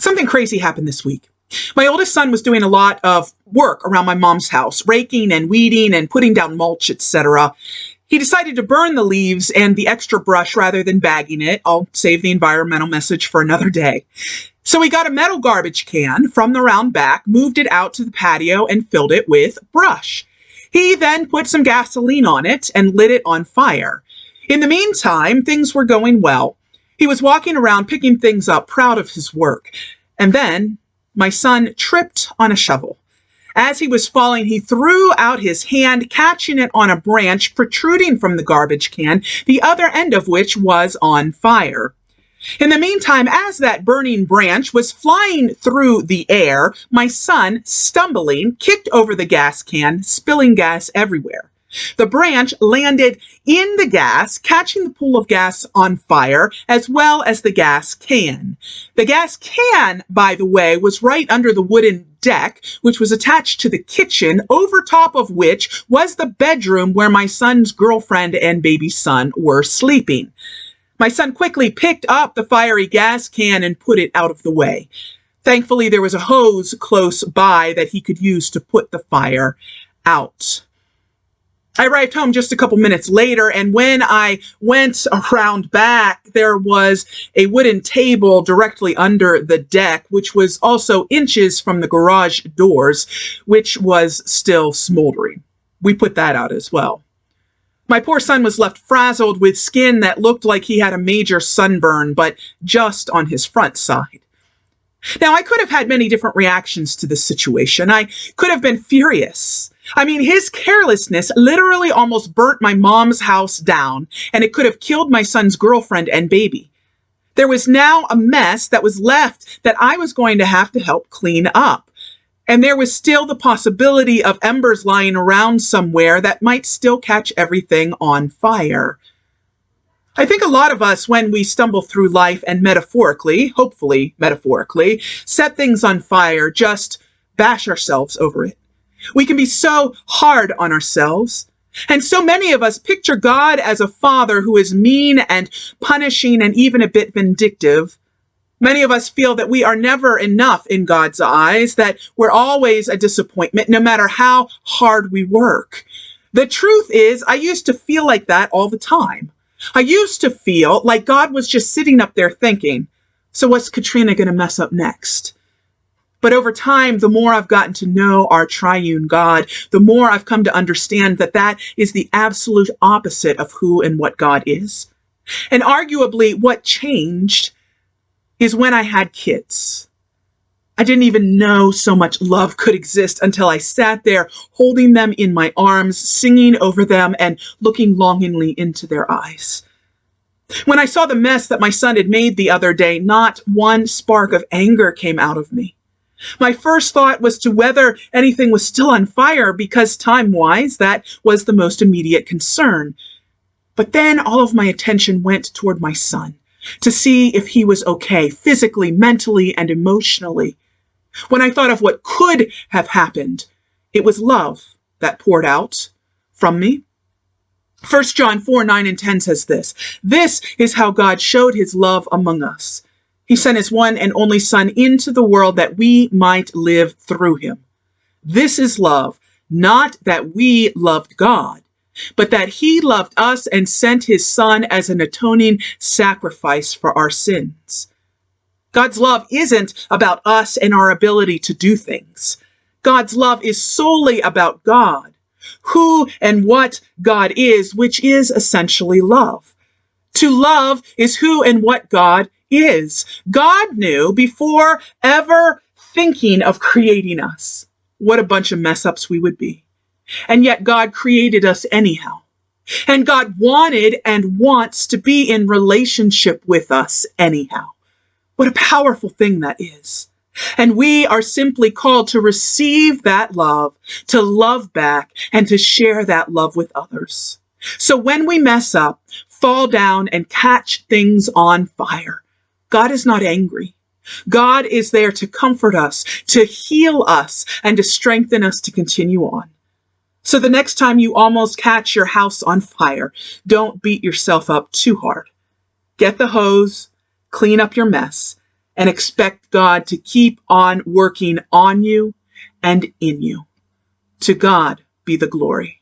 Something crazy happened this week. My oldest son was doing a lot of work around my mom's house, raking and weeding and putting down mulch, etc. He decided to burn the leaves and the extra brush rather than bagging it. I'll save the environmental message for another day. So he got a metal garbage can from the round back, moved it out to the patio, and filled it with brush. He then put some gasoline on it and lit it on fire. In the meantime, things were going well. He was walking around picking things up, proud of his work. And then my son tripped on a shovel. As he was falling, he threw out his hand, catching it on a branch protruding from the garbage can, the other end of which was on fire. In the meantime, as that burning branch was flying through the air, my son, stumbling, kicked over the gas can, spilling gas everywhere. The branch landed in the gas, catching the pool of gas on fire, as well as the gas can. The gas can, by the way, was right under the wooden deck, which was attached to the kitchen, over top of which was the bedroom where my son's girlfriend and baby son were sleeping. My son quickly picked up the fiery gas can and put it out of the way. Thankfully, there was a hose close by that he could use to put the fire out. I arrived home just a couple minutes later, and when I went around back, there was a wooden table directly under the deck, which was also inches from the garage doors, which was still smoldering. We put that out as well. My poor son was left frazzled with skin that looked like he had a major sunburn, but just on his front side. Now, I could have had many different reactions to this situation. I could have been furious. I mean, his carelessness literally almost burnt my mom's house down, and it could have killed my son's girlfriend and baby. There was now a mess that was left that I was going to have to help clean up. And there was still the possibility of embers lying around somewhere that might still catch everything on fire. I think a lot of us, when we stumble through life and metaphorically, hopefully metaphorically, set things on fire, just bash ourselves over it. We can be so hard on ourselves. And so many of us picture God as a father who is mean and punishing and even a bit vindictive. Many of us feel that we are never enough in God's eyes, that we're always a disappointment, no matter how hard we work. The truth is, I used to feel like that all the time. I used to feel like God was just sitting up there thinking, so what's Katrina going to mess up next? But over time, the more I've gotten to know our triune God, the more I've come to understand that that is the absolute opposite of who and what God is. And arguably, what changed is when I had kids. I didn't even know so much love could exist until I sat there holding them in my arms, singing over them, and looking longingly into their eyes. When I saw the mess that my son had made the other day, not one spark of anger came out of me. My first thought was to whether anything was still on fire, because time-wise, that was the most immediate concern. But then all of my attention went toward my son, to see if he was okay, physically, mentally, and emotionally. When I thought of what could have happened, it was love that poured out from me. 1 John 4:9 and 10 says this, "This is how God showed his love among us. He sent his one and only Son into the world that we might live through him. This is love, not that we loved God, but that he loved us and sent his Son as an atoning sacrifice for our sins." God's love isn't about us and our ability to do things. God's love is solely about God, who and what God is, which is essentially love. To love is who and what God is. God knew before ever thinking of creating us what a bunch of mess-ups we would be. And yet God created us anyhow. And God wanted and wants to be in relationship with us anyhow. What a powerful thing that is. And we are simply called to receive that love, to love back, and to share that love with others. So when we mess up, fall down, and catch things on fire, God is not angry. God is there to comfort us, to heal us, and to strengthen us to continue on. So the next time you almost catch your house on fire, don't beat yourself up too hard. Get the hose, clean up your mess, and expect God to keep on working on you and in you. To God be the glory.